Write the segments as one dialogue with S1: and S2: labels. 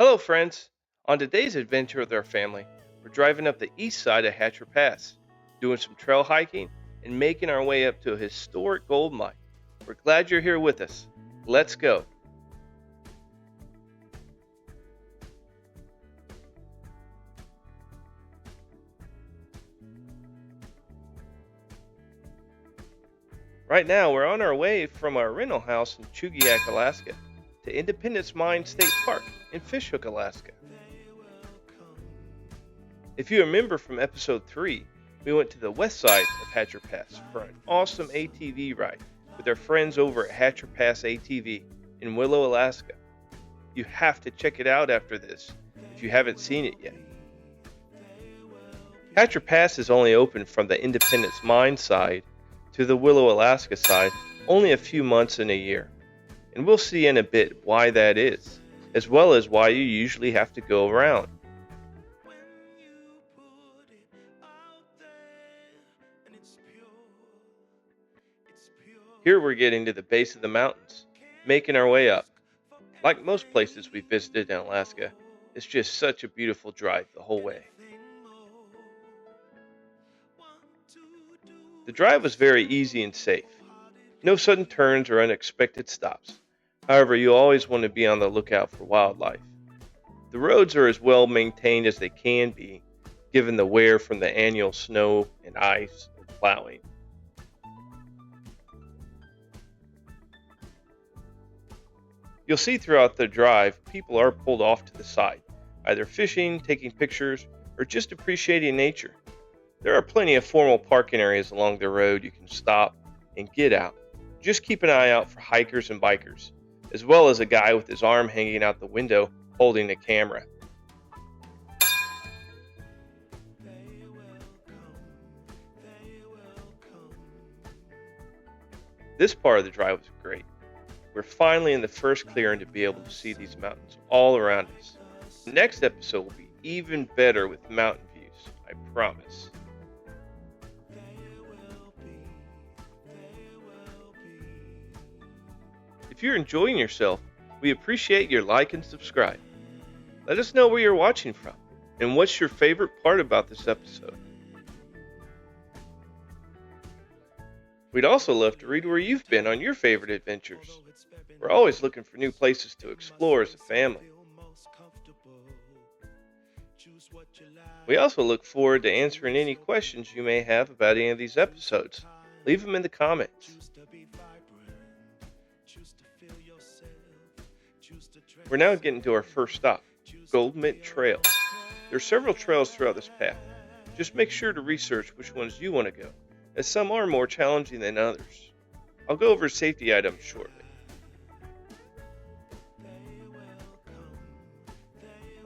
S1: Hello, friends. On today's adventure with our family, we're driving up the east side of Hatcher Pass, doing some trail hiking, and making our way up to a historic gold mine. We're glad you're here with us. Let's go. Right now, we're on our way from our rental house in Chugiak, Alaska, to Independence Mine State Park in Fishhook, Alaska. If you remember from episode 3, we went to the west side of Hatcher Pass for an awesome ATV ride with our friends over at Hatcher Pass ATV in Willow, Alaska. You have to check it out after this if you haven't seen it yet. Hatcher Pass is only open from the Independence Mine side to the Willow, Alaska side only a few months in a year. And we'll see in a bit why that is, as well as why you usually have to go around. Here we're getting to the base of the mountains, making our way up. Like most places we visited in Alaska, it's just such a beautiful drive the whole way. The drive was very easy and safe. No sudden turns or unexpected stops. However, you always want to be on the lookout for wildlife. The roads are as well maintained as they can be, given the wear from the annual snow and ice and plowing. You'll see throughout the drive, people are pulled off to the side, either fishing, taking pictures, or just appreciating nature. There are plenty of formal parking areas along the road you can stop and get out. Just keep an eye out for hikers and bikers, as well as a guy with his arm hanging out the window holding a camera. This part of the drive was great. We're finally in the first clearing to be able to see these mountains all around us. The next episode will be even better with mountain views, I promise. If you're enjoying yourself, we appreciate your like and subscribe. Let us know where you're watching from and what's your favorite part about this episode. We'd also love to read where you've been on your favorite adventures. We're always looking for new places to explore as a family. We also look forward to answering any questions you may have about any of these episodes. Leave them in the comments. We're now getting to our first stop, Gold Mint Trail. There are several trails throughout this path. Just make sure to research which ones you want to go, as some are more challenging than others. I'll go over safety items shortly.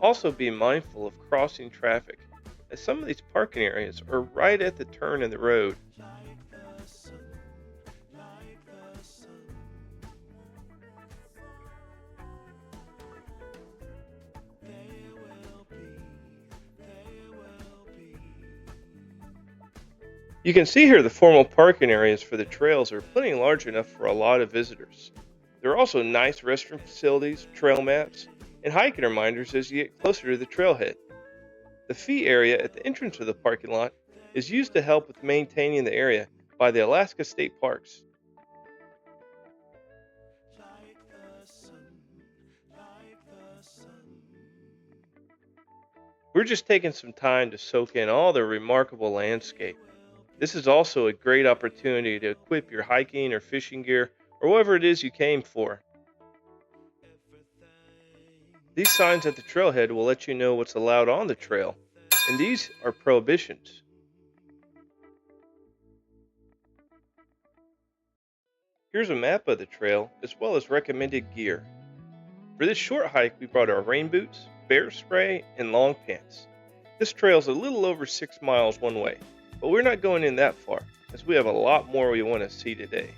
S1: Also be mindful of crossing traffic, as some of these parking areas are right at the turn in the road. You can see here the formal parking areas for the trails are plenty large enough for a lot of visitors. There are also nice restroom facilities, trail maps, and hiking reminders as you get closer to the trailhead. The fee area at the entrance of the parking lot is used to help with maintaining the area by the Alaska State Parks. We're just taking some time to soak in all the remarkable landscape. This is also a great opportunity to equip your hiking or fishing gear or whatever it is you came for. These signs at the trailhead will let you know what's allowed on the trail, and these are prohibitions. Here's a map of the trail as well as recommended gear. For this short hike, we brought our rain boots, bear spray, and long pants. This trail is a little over 6 miles one way, but we're not going in that far, as we have a lot more we want to see today.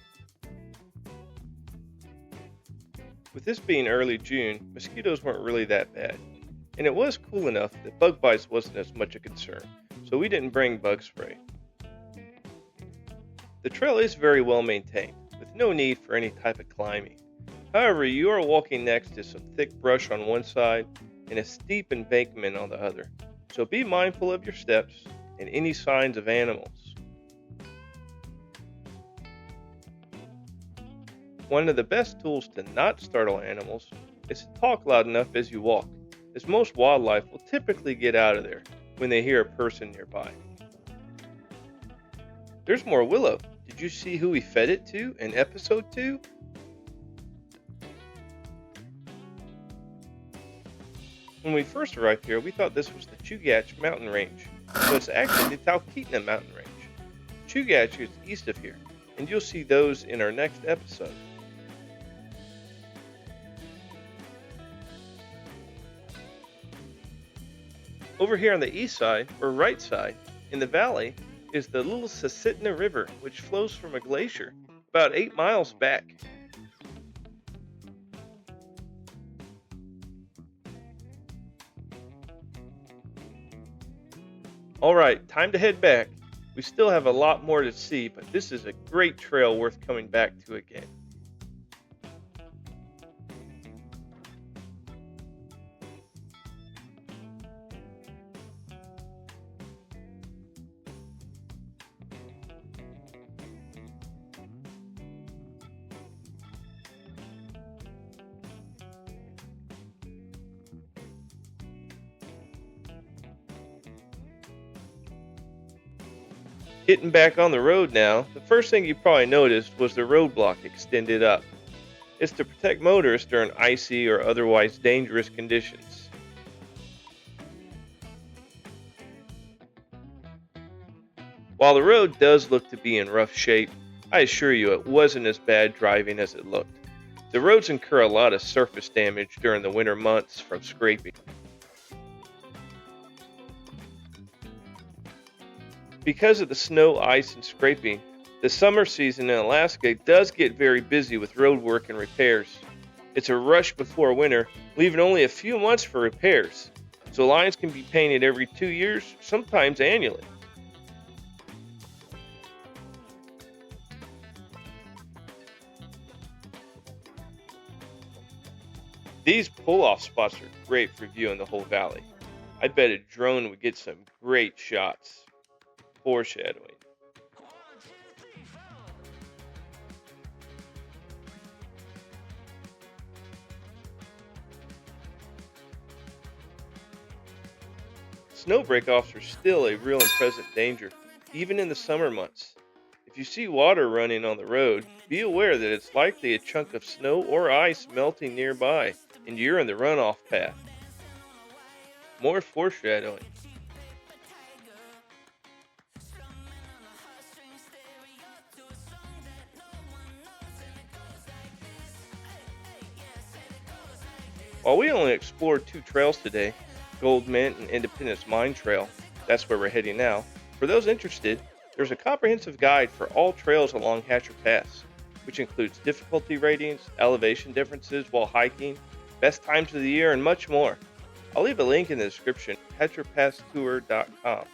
S1: With this being early June, mosquitoes weren't really that bad, and it was cool enough that bug bites wasn't as much a concern, so we didn't bring bug spray. The trail is very well maintained, with no need for any type of climbing. However, you are walking next to some thick brush on one side and a steep embankment on the other. So be mindful of your steps and any signs of animals. One of the best tools to not startle animals is to talk loud enough as you walk, as most wildlife will typically get out of there when they hear a person nearby. There's more willow. Did you see who we fed it to in episode 2? When we first arrived here, we thought this was the Chugach mountain range, but it's actually the Talkeetna mountain range. Chugach is east of here, and you'll see those in our next episode. Over here on the east side, or right side, in the valley, is the Little Susitna River, which flows from a glacier about 8 miles back. Alright, time to head back. We still have a lot more to see, but this is a great trail worth coming back to again. Getting back on the road now, the first thing you probably noticed was the roadblock extended up. It's to protect motorists during icy or otherwise dangerous conditions. While the road does look to be in rough shape, I assure you it wasn't as bad driving as it looked. The roads incur a lot of surface damage during the winter months from scraping. Because of the snow, ice, and scraping, the summer season in Alaska does get very busy with road work and repairs. It's a rush before winter, leaving only a few months for repairs, so lines can be painted every 2 years, sometimes annually. These pull-off spots are great for viewing the whole valley. I bet a drone would get some great shots. Foreshadowing. Snow breakoffs are still a real and present danger, even in the summer months. If you see water running on the road, be aware that it's likely a chunk of snow or ice melting nearby, and you're in the runoff path. More foreshadowing. While we only explored 2 trails today, Gold Mint and Independence Mine Trail, that's where we're heading now. For those interested, there's a comprehensive guide for all trails along Hatcher Pass, which includes difficulty ratings, elevation differences while hiking, best times of the year, and much more. I'll leave a link in the description, HatcherPassTour.com.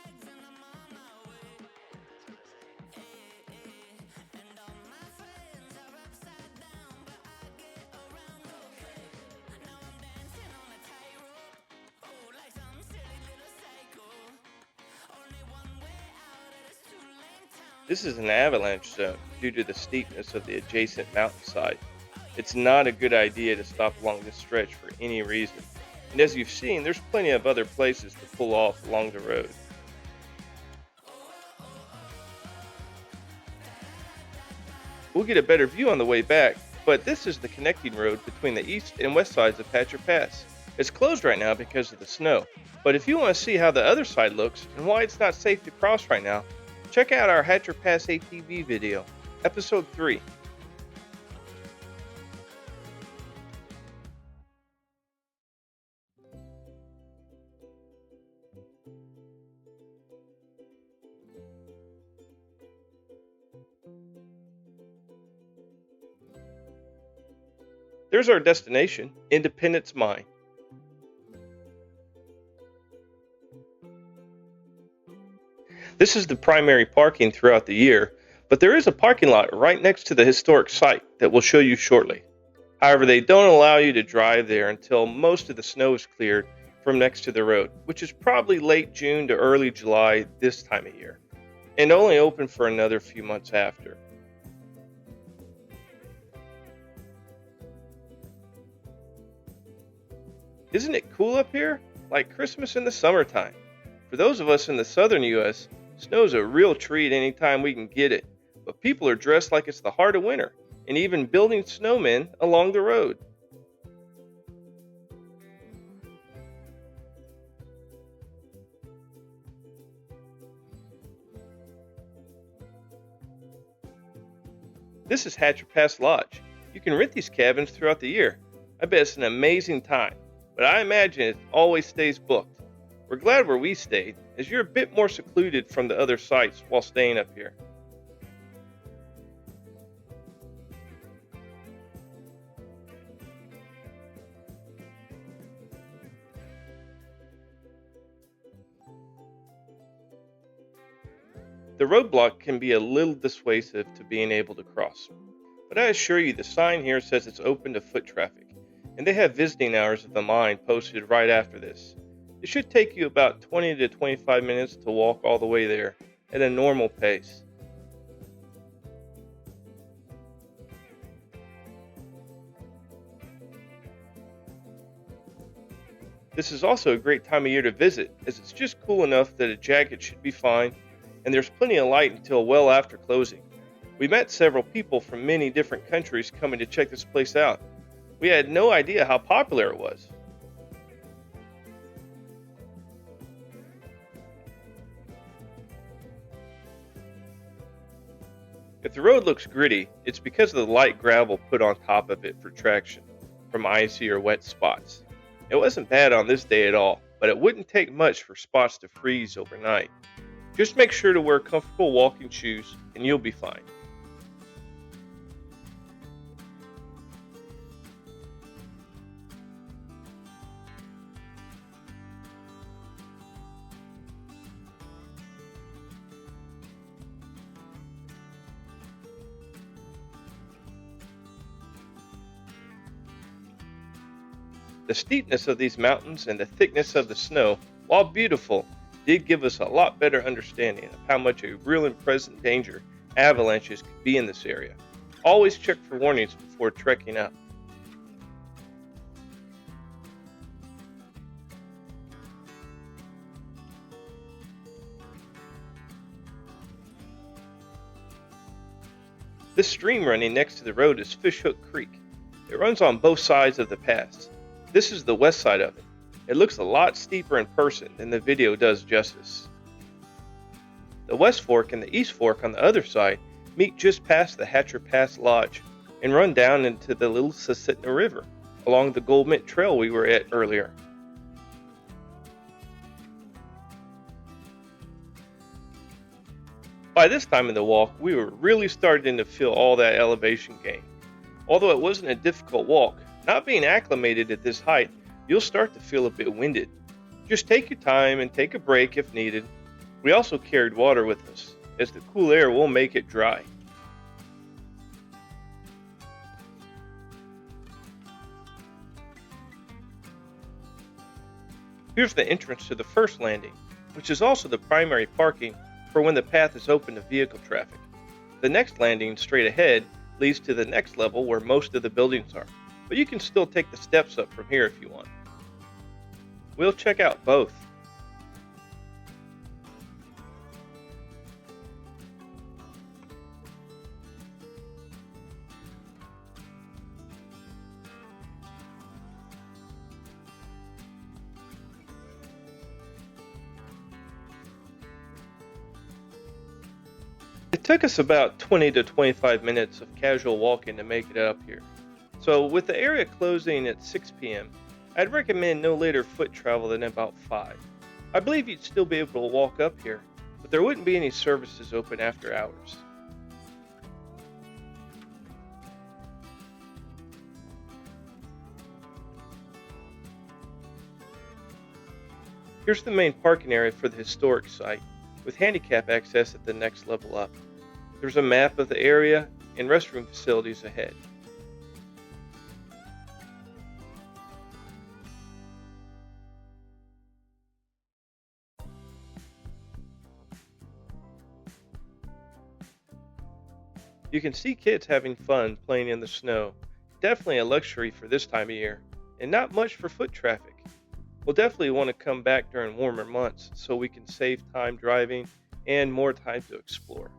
S1: This is an avalanche zone due to the steepness of the adjacent mountainside. It's not a good idea to stop along this stretch for any reason. And as you've seen, there's plenty of other places to pull off along the road. We'll get a better view on the way back, but this is the connecting road between the east and west sides of Hatcher Pass. It's closed right now because of the snow, but if you want to see how the other side looks and why it's not safe to cross right now, check out our Hatcher Pass ATV video, episode 3. There's our destination, Independence Mine. This is the primary parking throughout the year, but there is a parking lot right next to the historic site that we'll show you shortly. However, they don't allow you to drive there until most of the snow is cleared from next to the road, which is probably late June to early July this time of year, and only open for another few months after. Isn't it cool up here? Like Christmas in the summertime. For those of us in the southern US, snow's a real treat anytime we can get it, but people are dressed like it's the heart of winter and even building snowmen along the road. This is Hatcher Pass Lodge. You can rent these cabins throughout the year. I bet it's an amazing time, but I imagine it always stays booked. We're glad where we stayed, as you're a bit more secluded from the other sites while staying up here. The roadblock can be a little dissuasive to being able to cross, but I assure you the sign here says it's open to foot traffic, and they have visiting hours of the mine posted right after this. It should take you about 20 to 25 minutes to walk all the way there at a normal pace. This is also a great time of year to visit, as it's just cool enough that a jacket should be fine, and there's plenty of light until well after closing. We met several people from many different countries coming to check this place out. We had no idea how popular it was. If the road looks gritty, it's because of the light gravel put on top of it for traction from icy or wet spots. It wasn't bad on this day at all, but it wouldn't take much for spots to freeze overnight. Just make sure to wear comfortable walking shoes and you'll be fine. The steepness of these mountains and the thickness of the snow, while beautiful, did give us a lot better understanding of how much a real and present danger avalanches could be in this area. Always check for warnings before trekking up. This stream running next to the road is Fishhook Creek. It runs on both sides of the pass. This is the west side of it. It looks a lot steeper in person than the video does justice. The West Fork and the East Fork on the other side meet just past the Hatcher Pass Lodge and run down into the Little Susitna River along the Gold Mint Trail we were at earlier. By this time in the walk, we were really starting to feel all that elevation gain. Although it wasn't a difficult walk, not being acclimated at this height, you'll start to feel a bit winded. Just take your time and take a break if needed. We also carried water with us, as the cool air will make it dry. Here's the entrance to the first landing, which is also the primary parking for when the path is open to vehicle traffic. The next landing straight ahead leads to the next level where most of the buildings are, but you can still take the steps up from here if you want. We'll check out both. It took us about 20 to 25 minutes of casual walking to make it up here. So with the area closing at 6 p.m., I'd recommend no later foot travel than about 5. I believe you'd still be able to walk up here, but there wouldn't be any services open after hours. Here's the main parking area for the historic site, with handicap access at the next level up. There's a map of the area and restroom facilities ahead. You can see kids having fun playing in the snow. Definitely a luxury for this time of year, and not much for foot traffic. We'll definitely want to come back during warmer months so we can save time driving and more time to explore.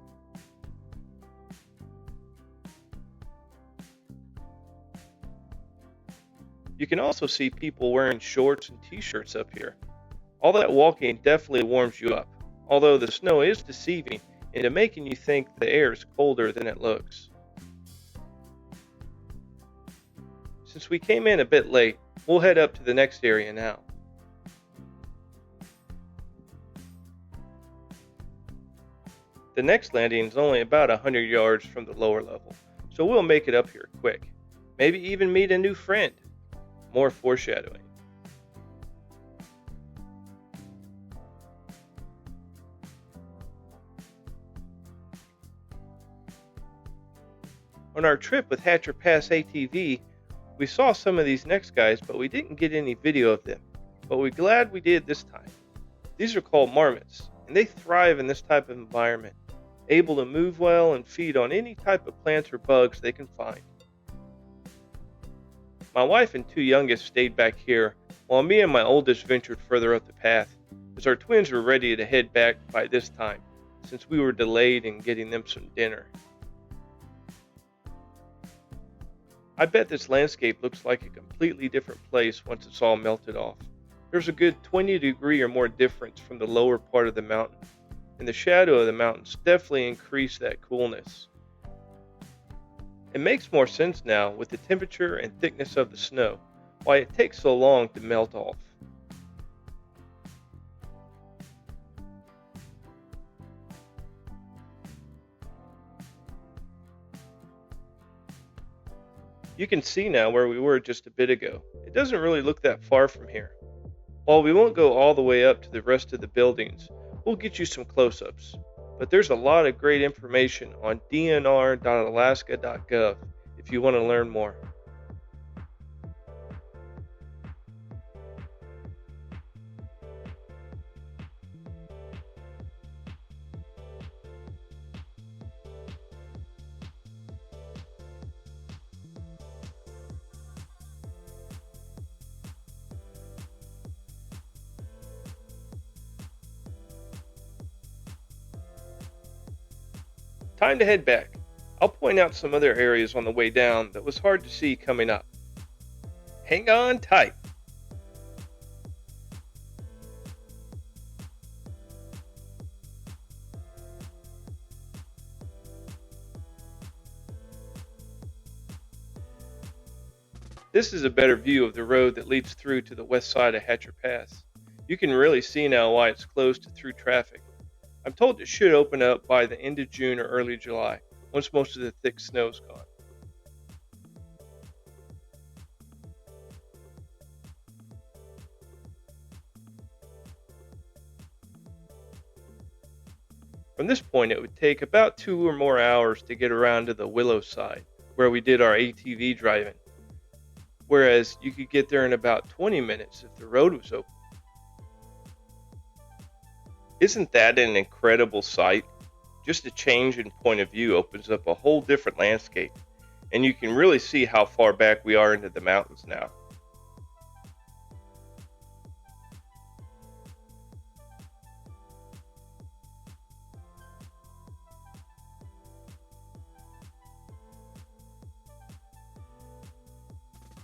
S1: You can also see people wearing shorts and t shirts up here. All that walking definitely warms you up, although the snow is deceiving into making you think the air is colder than it looks. Since we came in a bit late, we'll head up to the next area now. The next landing is only about 100 yards from the lower level, so we'll make it up here quick. Maybe even meet a new friend. More foreshadowing. On our trip with Hatcher Pass ATV, we saw some of these next guys, but we didn't get any video of them. But we're glad we did this time. These are called marmots, and they thrive in this type of environment, able to move well and feed on any type of plants or bugs they can find. My wife and two youngest stayed back here, while me and my oldest ventured further up the path, as our twins were ready to head back by this time, since we were delayed in getting them some dinner. I bet this landscape looks like a completely different place once it's all melted off. There's a good 20-degree or more difference from the lower part of the mountain, and the shadow of the mountains definitely increase that coolness. It makes more sense now with the temperature and thickness of the snow, why it takes so long to melt off. You can see now where we were just a bit ago. It doesn't really look that far from here. While we won't go all the way up to the rest of the buildings, we'll get you some close-ups. But there's a lot of great information on dnr.alaska.gov if you want to learn more. Time to head back. I'll point out some other areas on the way down that was hard to see coming up. Hang on tight. This is a better view of the road that leads through to the west side of Hatcher Pass. You can really see now why it's closed to through traffic. I'm told it should open up by the end of June or early July, once most of the thick snow's gone. From this point, it would take about 2 or more hours to get around to the Willow side, where we did our ATV driving, whereas you could get there in about 20 minutes if the road was open. Isn't that an incredible sight? Just a change in point of view opens up a whole different landscape, and you can really see how far back we are into the mountains now.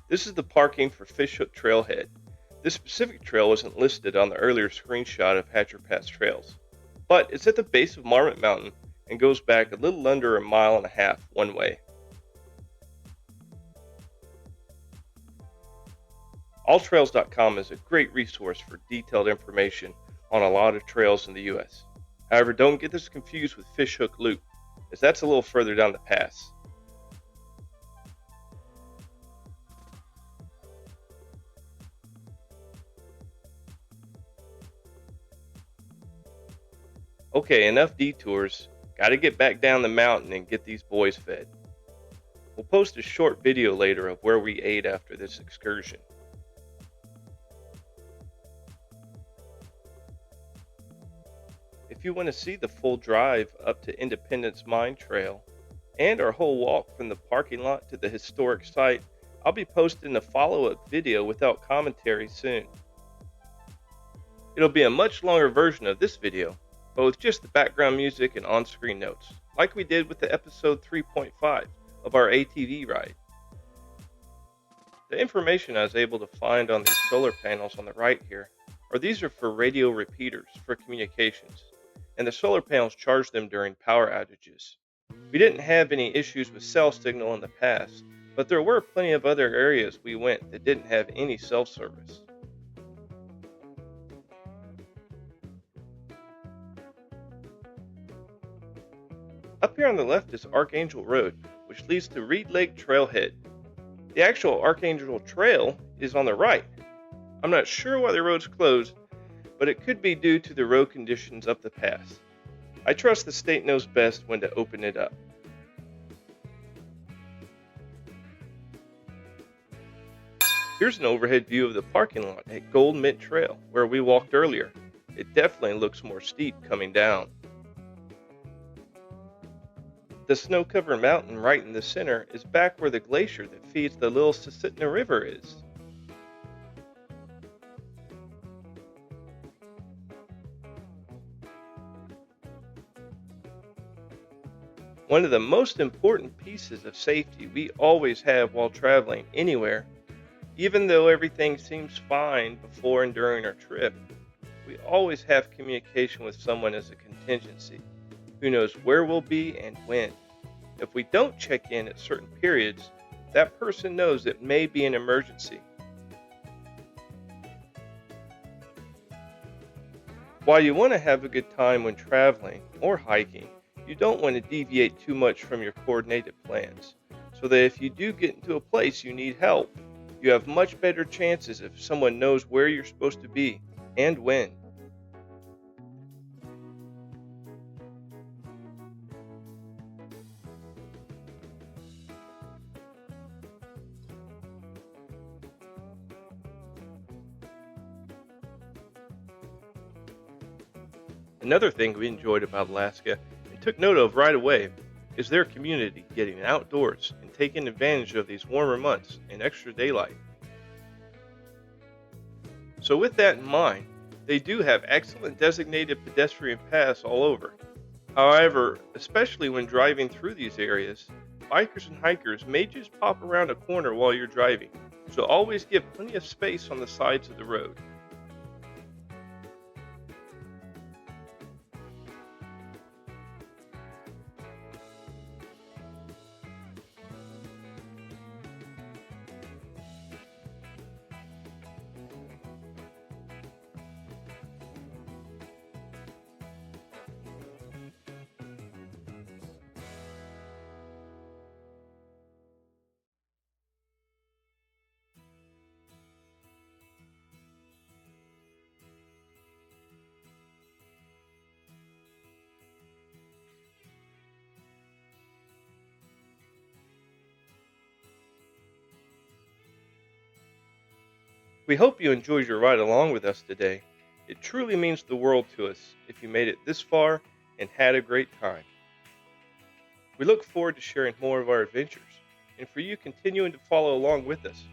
S1: This is the parking for Fishhook Trailhead. This specific trail wasn't listed on the earlier screenshot of Hatcher Pass trails, but it's at the base of Marmot Mountain and goes back a little under a mile and a half one way. Alltrails.com is a great resource for detailed information on a lot of trails in the US. However, don't get this confused with Fishhook Loop, as that's a little further down the pass. Okay, enough detours. Gotta get back down the mountain and get these boys fed. We'll post a short video later of where we ate after this excursion. If you want to see the full drive up to Independence Mine Trail, and our whole walk from the parking lot to the historic site, I'll be posting a follow up video without commentary soon. It'll be a much longer version of this video, but with just the background music and on screen notes, like we did with the episode 3.5 of our ATV ride. The information I was able to find on these solar panels on the right here these are for radio repeaters for communications, and the solar panels charge them during power outages. We didn't have any issues with cell signal in the past, but there were plenty of other areas we went that didn't have any cell service. Up here on the left is Archangel Road, which leads to Reed Lake Trailhead. The actual Archangel Trail is on the right. I'm not sure why the road's closed, but it could be due to the road conditions up the pass. I trust the state knows best when to open it up. Here's an overhead view of the parking lot at Gold Mint Trail, where we walked earlier. It definitely looks more steep coming down. The snow-covered mountain right in the center is back where the glacier that feeds the Little Susitna River is. One of the most important pieces of safety we always have while traveling anywhere, even though everything seems fine before and during our trip, we always have communication with someone as a contingency who knows where we'll be and when. If we don't check in at certain periods, that person knows it may be an emergency. While you want to have a good time when traveling or hiking, you don't want to deviate too much from your coordinated plans, so that if you do get into a place you need help, you have much better chances if someone knows where you're supposed to be and when. Another thing we enjoyed about Alaska and took note of right away is their community getting outdoors and taking advantage of these warmer months and extra daylight. So with that in mind, they do have excellent designated pedestrian paths all over. However, especially when driving through these areas, bikers and hikers may just pop around a corner while you're driving, so always give plenty of space on the sides of the road. We hope you enjoyed your ride along with us today. It truly means the world to us if you made it this far and had a great time. We look forward to sharing more of our adventures and for you continuing to follow along with us.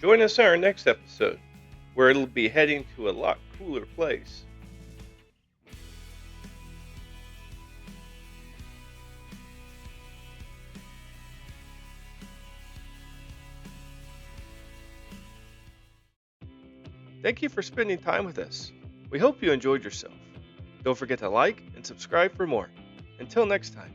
S1: Join us in our next episode, where it'll be heading to a lot cooler place. Thank you for spending time with us. We hope you enjoyed yourself. Don't forget to like and subscribe for more. Until next time.